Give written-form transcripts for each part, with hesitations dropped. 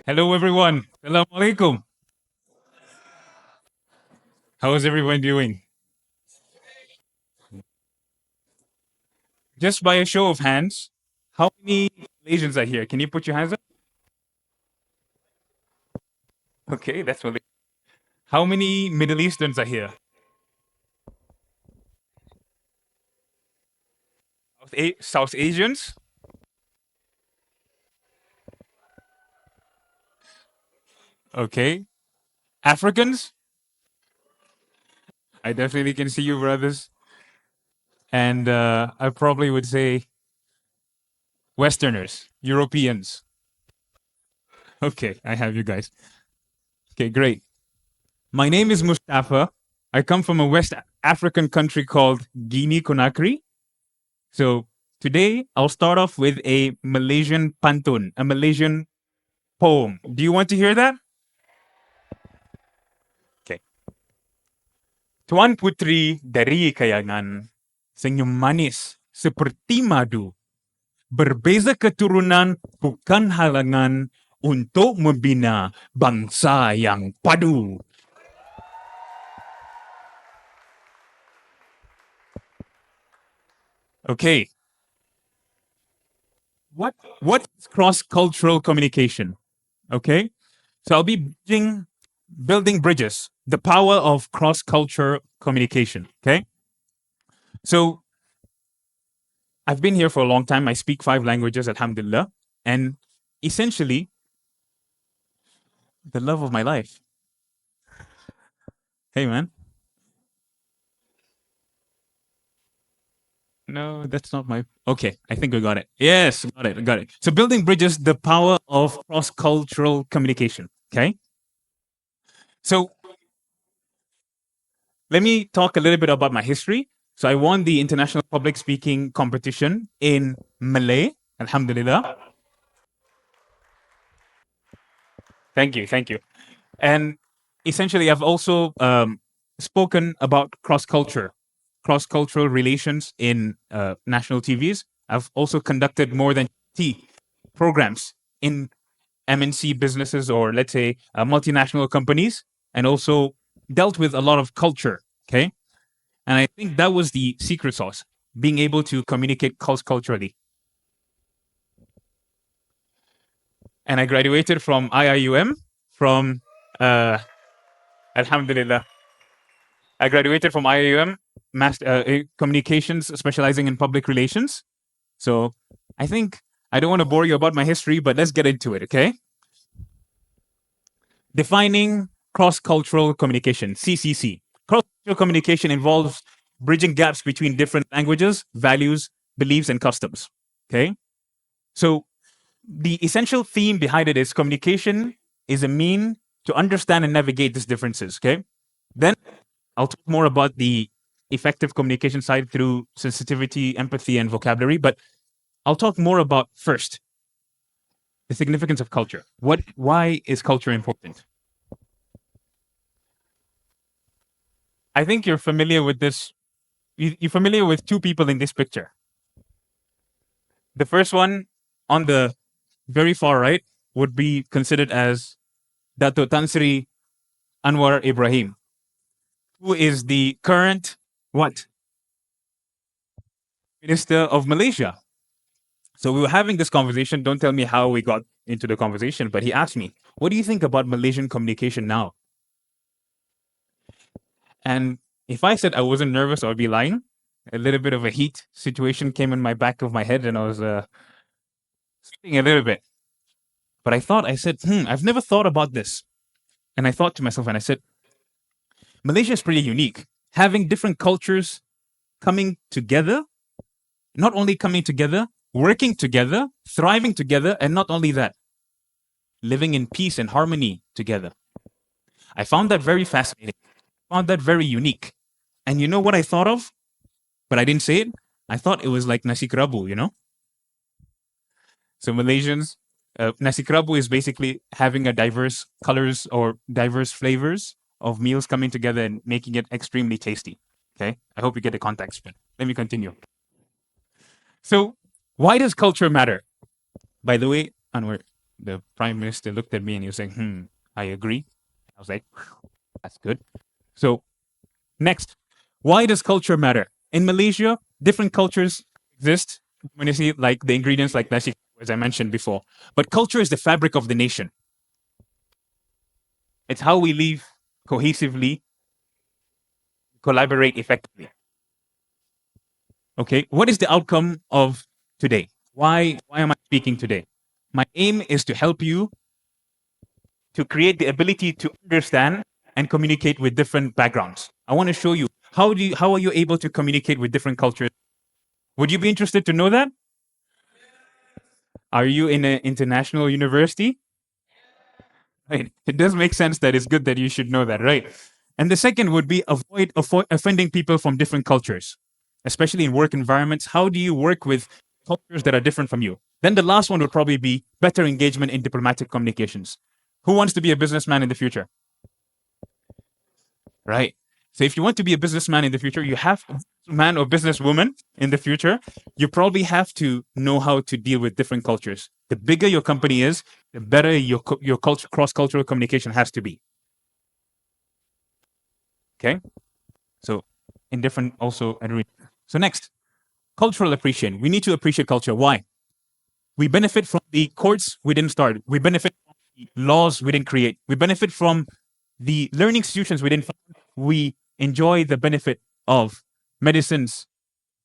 Hello, everyone. Assalamu alaikum. How is everyone doing? Just by a show of hands, how many Malaysians are here? Can you put your hands up? Okay, that's Malay. How many Middle Easterns are here? South Asians? Okay. Africans? I definitely can see you, brothers. And I probably would say Westerners, Europeans. Okay, I have you guys. Okay, great. My name is Mustafa. I come from a West African country called Guinea Conakry. So today I'll start off with a Malaysian pantun, a Malaysian poem. Do you want to hear that? Okay. Tuan Putri dari Kayangan, senyum manis seperti madu, berbeza keturunan bukan halangan untuk membina bangsa yang padu. Okay. What's cross-cultural communication? Okay. So I'll be building bridges, the power of cross-cultural communication. Okay. So I've been here for a long time. I speak 5 languages, alhamdulillah. And essentially, the love of my life. Hey, man. No, that's not my. Okay, I think we got it. Yes, got it. So building bridges, the power of cross-cultural communication. Okay. So let me talk a little bit about my history. So I won the international public speaking competition in Malay, alhamdulillah. Thank you. And essentially, I've also spoken about cross cultural relations in national TVs. I've also conducted more than T programs in MNC businesses, or let's say multinational companies, and also dealt with a lot of culture. Okay. And I think that was the secret sauce, being able to communicate culturally. And I graduated from IIUM from Alhamdulillah. I graduated from IIUM, communications, specializing in public relations. So I think I don't want to bore you about my history, but let's get into it, okay? Defining cross-cultural communication, CCC. Cross-cultural communication involves bridging gaps between different languages, values, beliefs, and customs. Okay? So the essential theme behind it is communication is a mean to understand and navigate these differences. Okay? Then I'll talk more about the effective communication side through sensitivity, empathy, and vocabulary, but I'll talk more about first the significance of culture. Why is culture important? I think you're familiar with this. You're familiar with two people in this picture. The first one on the very far right would be considered as Dato Tan Sri Anwar Ibrahim, who is the current what? Minister of Malaysia. So we were having this conversation. Don't tell me how we got into the conversation, but he asked me, "What do you think about Malaysian communication now?" And if I said I wasn't nervous, I would be lying. A little bit of a heat situation came in my back of my head, and I was sweating a little bit. But I said, I've never thought about this. And I thought to myself, and I said, Malaysia is pretty unique. Having different cultures coming together, not only coming together, working together, thriving together, and not only that, living in peace and harmony together. I found that very fascinating. Found that very unique. And you know what I thought of? But I didn't say it. I thought it was like nasi kerabu, you know? So Malaysians, nasi kerabu is basically having a diverse colors or diverse flavors of meals coming together and making it extremely tasty. Okay, I hope you get the context. But let me continue. So, why does culture matter? By the way, Anwar, The Prime Minister looked at me and he was saying, I agree. I was like, that's good. So, next, why does culture matter? In Malaysia, different cultures exist. When you see like the ingredients like nasi, as I mentioned before. But culture is the fabric of the nation. It's how we live cohesively, collaborate effectively. Okay, what is the outcome of today? Why am I speaking today? My aim is to help you to create the ability to understand and communicate with different backgrounds. I want to show you how are you able to communicate with different cultures. Would you be interested to know that? Are you in an international university? Right. It does make sense that it's good that you should know that, right? And the second would be avoid offending people from different cultures, especially in work environments. How do you work with cultures that are different from you? Then the last one would probably be better engagement in diplomatic communications. Who wants to be a businessman in the future? Right. So if you want to be a businessman in the future, you have man or businesswoman in the future, you probably have to know how to deal with different cultures. The bigger your company is, the better your culture cross cultural communication has to be. Okay. So in different also so next, cultural appreciation. We need to appreciate culture. Why? We benefit from the courts we didn't start. We benefit from the laws we didn't create. We benefit from the learning institutions we didn't found. We enjoy the benefit of medicines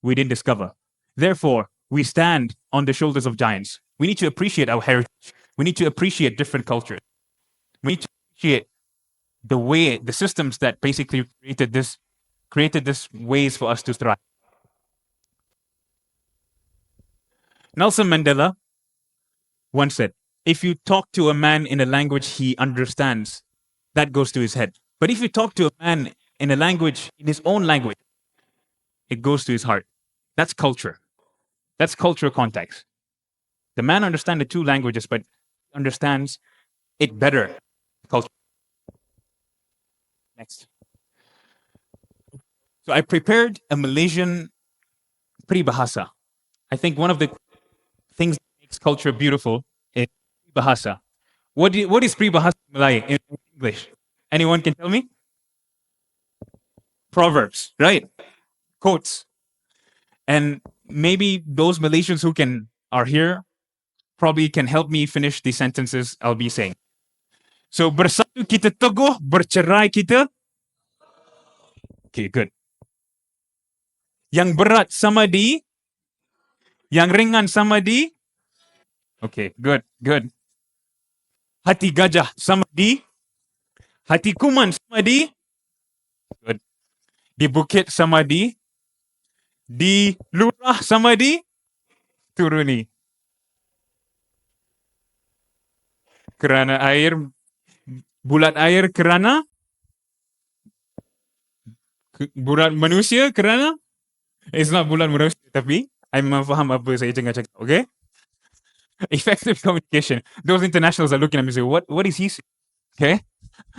we didn't discover. Therefore, we stand on the shoulders of giants. We need to appreciate our heritage. We need to appreciate different cultures. We need to appreciate the way, the systems that basically created this ways for us to thrive. Nelson Mandela once said, if you talk to a man in a language he understands, that goes to his head. But if you talk to a man in a language, in his own language, it goes to his heart. That's culture. That's cultural context. The man understands the two languages, but understands it better. Culture. Next. So I prepared a Malaysian peribahasa. I think one of the things that makes culture beautiful is peribahasa. What is peribahasa in Malay in English? Anyone can tell me? Proverbs, right? Quotes. And maybe those Malaysians who are here probably can help me finish the sentences I'll be saying. So bersatu kita teguh, bercerai kita. Okay, good. Yang berat sama di, yang ringan sama di. Okay, good, good. Hati gajah sama di, hati kuman sama di. Good. Di bukit sama di lurah sama di turuni. Kerana air, bulat air kerana, bulat manusia kerana. It's not bulat manusia, tapi I memang faham apa saya tengah cakap, okay? Effective communication. Those internationals are looking at me and say, what is he saying? Okay?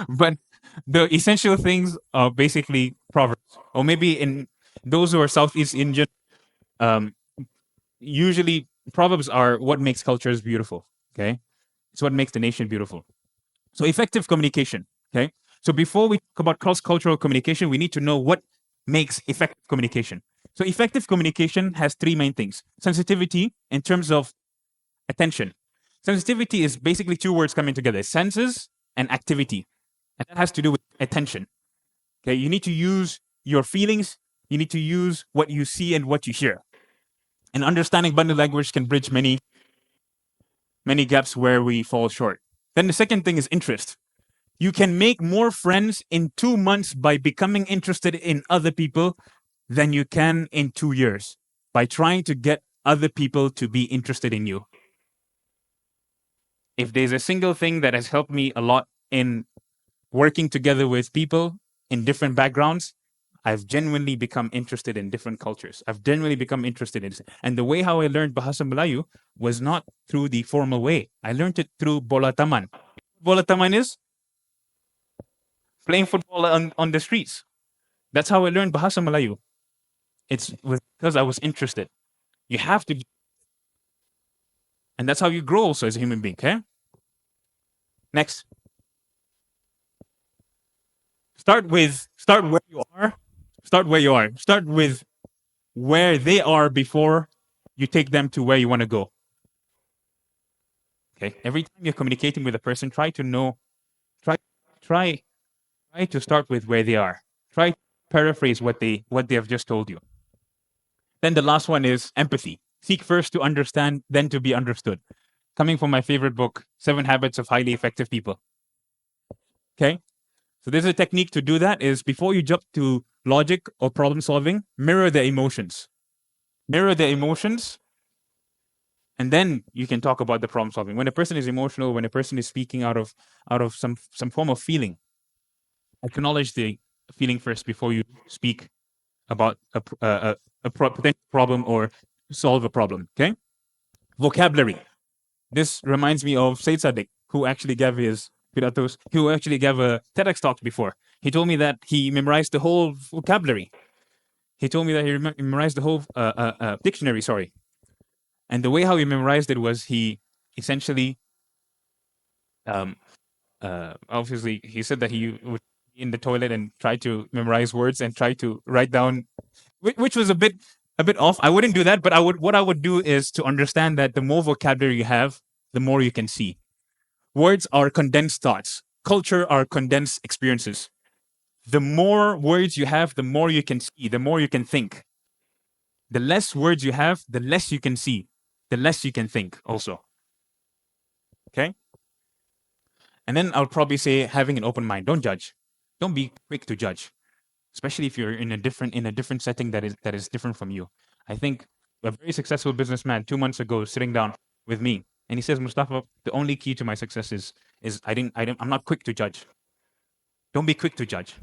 But the essential things are basically proverbs. Or maybe in those who are Southeast Indian, usually proverbs are what makes cultures beautiful. Okay? It's what makes the nation beautiful. So effective communication. Okay? So before we talk about cross-cultural communication, we need to know what makes effective communication. So effective communication has three main things. Sensitivity in terms of attention. Sensitivity is basically two words coming together, senses and activity. And that has to do with attention. Okay, you need to use your feelings, you need to use what you see and what you hear. And understanding body language can bridge many gaps where we fall short. Then the second thing is interest. You can make more friends in 2 months by becoming interested in other people than you can in 2 years by trying to get other people to be interested in you. If there's a single thing that has helped me a lot in working together with people in different backgrounds, I've genuinely become interested in different cultures. I've genuinely become interested in it. And the way how I learned Bahasa Melayu was not through the formal way. I learned it through bola taman. Bola taman is playing football on the streets. That's how I learned Bahasa Melayu. It's because I was interested. You have to, and that's how you grow also as a human being, okay? Next. Start where you are. Start where you are. Start with where they are before you take them to where you want to go. Okay. Every time you're communicating with a person, try to know, try, try, try to start with where they are. Try to paraphrase what they have just told you. Then the last one is empathy. Seek first to understand, then to be understood. Coming from my favorite book, 7 Habits of Highly Effective People. Okay. So there's a technique to do that is before you jump to logic or problem solving, mirror the emotions. Mirror the emotions, and then you can talk about the problem solving. When a person is emotional, when a person is speaking out of some form of feeling, acknowledge the feeling first before you speak about a potential problem or solve a problem. Okay. Vocabulary. This reminds me of Said Sadiq, who actually gave his piratos, who actually gave a TEDx talk before. He told me that he memorized the whole vocabulary. He told me that he memorized the whole dictionary. Sorry, and the way how he memorized it was he essentially, um, obviously, he said that he would be in the toilet and try to memorize words and try to write down, which was a bit off. I wouldn't do that, but what I would do is to understand that the more vocabulary you have, the more you can see. Words are condensed thoughts. Culture are condensed experiences. The more words you have, the more you can see, the more you can think. The less words you have, the less you can see, the less you can think also. Okay? And then I'll probably say having an open mind. Don't judge. Don't be quick to judge, especially if you're in a different setting that is different from you. I think a very successful businessman 2 months ago sitting down with me and he says, Mustafa, the only key to my success is I'm not quick to judge. Don't be quick to judge.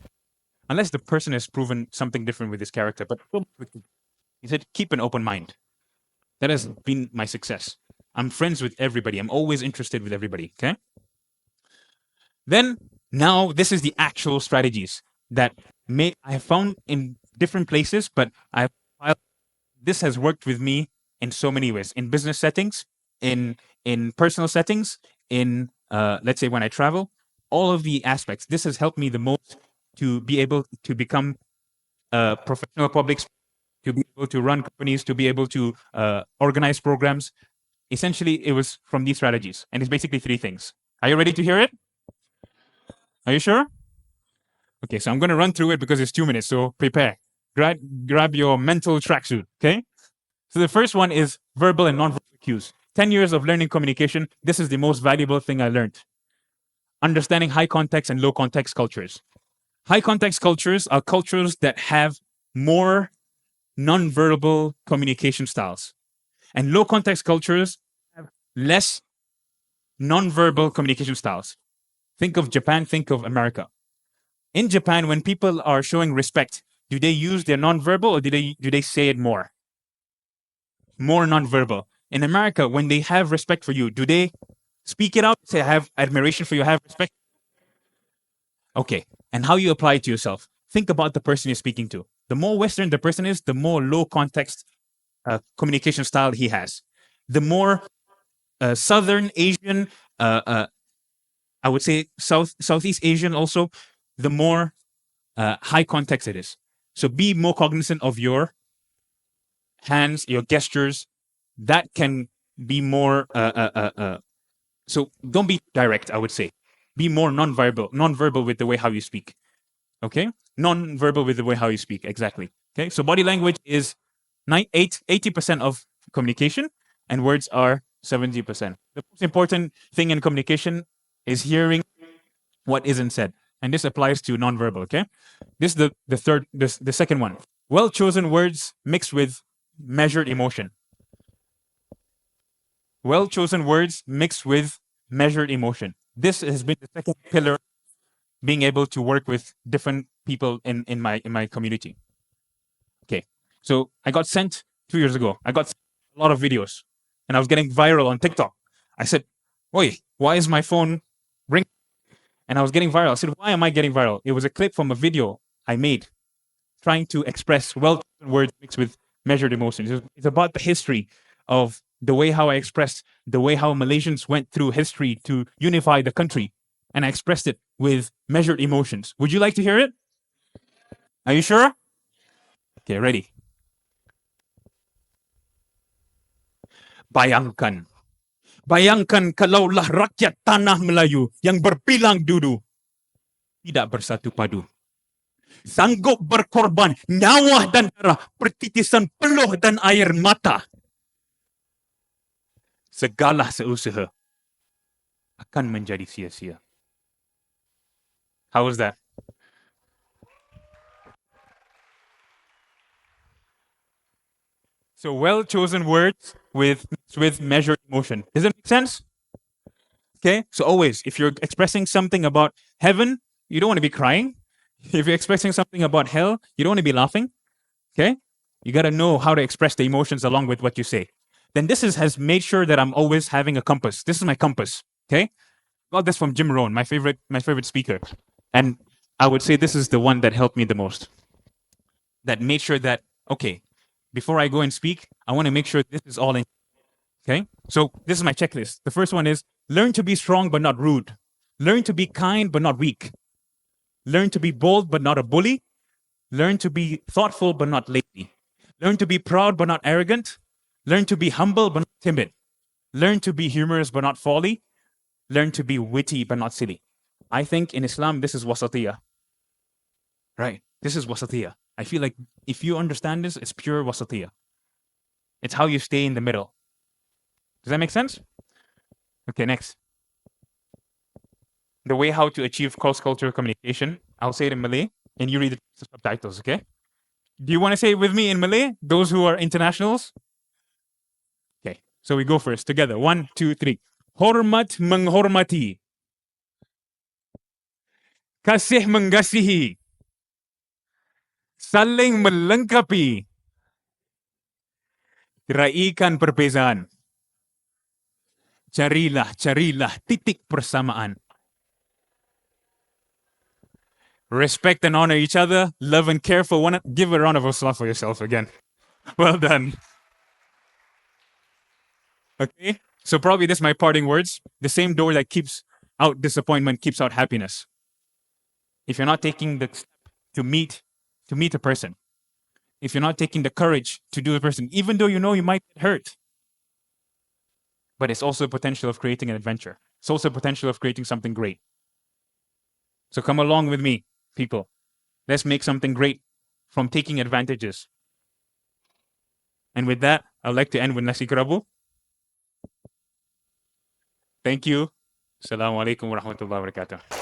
Unless the person has proven something different with his character, but don't be quick to. He said, keep an open mind. That has been my success. I'm friends with everybody. I'm always interested with everybody. Okay. Then now this is the actual strategies that I have found in different places, but this has worked with me in so many ways, in business settings, in personal settings, in let's say when I travel, all of the aspects. This has helped me the most to be able to become a professional public, to be able to run companies, to be able to organize programs. Essentially, it was from these strategies, and it's basically 3 things. Are you ready to hear it? Are you sure? Okay, so I'm going to run through it because it's 2 minutes, so prepare. Grab your mental tracksuit, okay? So the first one is verbal and non-verbal cues. 10 years of learning communication, this is the most valuable thing I learned. Understanding high context and low context cultures. High context cultures are cultures that have more non-verbal communication styles. And low context cultures have less non-verbal communication styles. Think of Japan, think of America. In Japan, when people are showing respect, do they use their non-verbal or do they say it more? More non-verbal. In America, when they have respect for you, do they speak it out? Say, I have admiration for you, I have respect. Okay. And how you apply it to yourself. Think about the person you're speaking to. The more Western the person is, the more low context communication style he has. The more Southern Asian, I would say Southeast Asian also, the more high context it is. So be more cognizant of your hands, your gestures. That can be more. So don't be direct, I would say. Be more non-verbal with the way how you speak. Okay? Non-verbal with the way how you speak, exactly. Okay? So body language is 80% of communication and words are 70%. The most important thing in communication is hearing what isn't said. And this applies to non-verbal, okay? This is the second one. Well-chosen words mixed with measured emotion. Well-chosen words mixed with measured emotion. This has been the second pillar, being able to work with different people in my community. Okay, so I got sent 2 years ago. I got a lot of videos, and I was getting viral on TikTok. I said, "Oi, why is my phone ringing?" And I was getting viral. I said, "Why am I getting viral?" It was a clip from a video I made, trying to express well-chosen words mixed with measured emotions. It's about the history of the way how I expressed, the way how Malaysians went through history to unify the country. and I expressed it with measured emotions. Would you like to hear it? Are you sure? Okay, ready. Bayangkan. Bayangkan kalaulah rakyat tanah Melayu yang berpilang dudu tidak bersatu padu. Sanggup berkorban nyawa dan darah, pertitisan peluh dan air mata. Segala seusaha akan menjadi sia-sia. How was that? So well-chosen words with measured emotion. Does it make sense? Okay, so always, if you're expressing something about heaven, you don't want to be crying. If you're expressing something about hell, you don't want to be laughing. Okay, you got to know how to express the emotions along with what you say. Then has made sure that I'm always having a compass. This is my compass. Okay, got this from Jim Rohn, my favorite speaker, and I would say this is the one that helped me the most. That made sure that okay, before I go and speak, I want to make sure this is all in. Okay, so this is my checklist. The first one is learn to be strong but not rude. Learn to be kind but not weak. Learn to be bold but not a bully. Learn to be thoughtful but not lazy. Learn to be proud but not arrogant. Learn to be humble but not timid. Learn to be humorous but not folly. Learn to be witty but not silly. I think in Islam, this is wasatiyah. Right? This is wasatiyah. I feel like if you understand this, it's pure wasatiyah. It's how you stay in the middle. Does that make sense? Okay, next. The way how to achieve cross-cultural communication. I'll say it in Malay, and you read the subtitles, okay? Do you want to say it with me in Malay? Those who are internationals? Okay, so we go first together. 1, 2, 3. Hormat menghormati. Kasih mengasihi. Saling melengkapi. Raikan perbezaan. Carilah titik persamaan. Respect and honor each other, love and care for one another. Give a round of applause for yourself again. Well done. Okay, so probably this is my parting words. The same door that keeps out disappointment keeps out happiness. If you're not taking the step to meet a person, if you're not taking the courage to do a person, even though you know you might get hurt, but it's also a potential of creating an adventure. It's also a potential of creating something great. So come along with me, people. Let's make something great from taking advantages. And with that, I'd like to end with nasi kerabu. Thank you. Assalamu alaikum warahmatullahi wabarakatuh.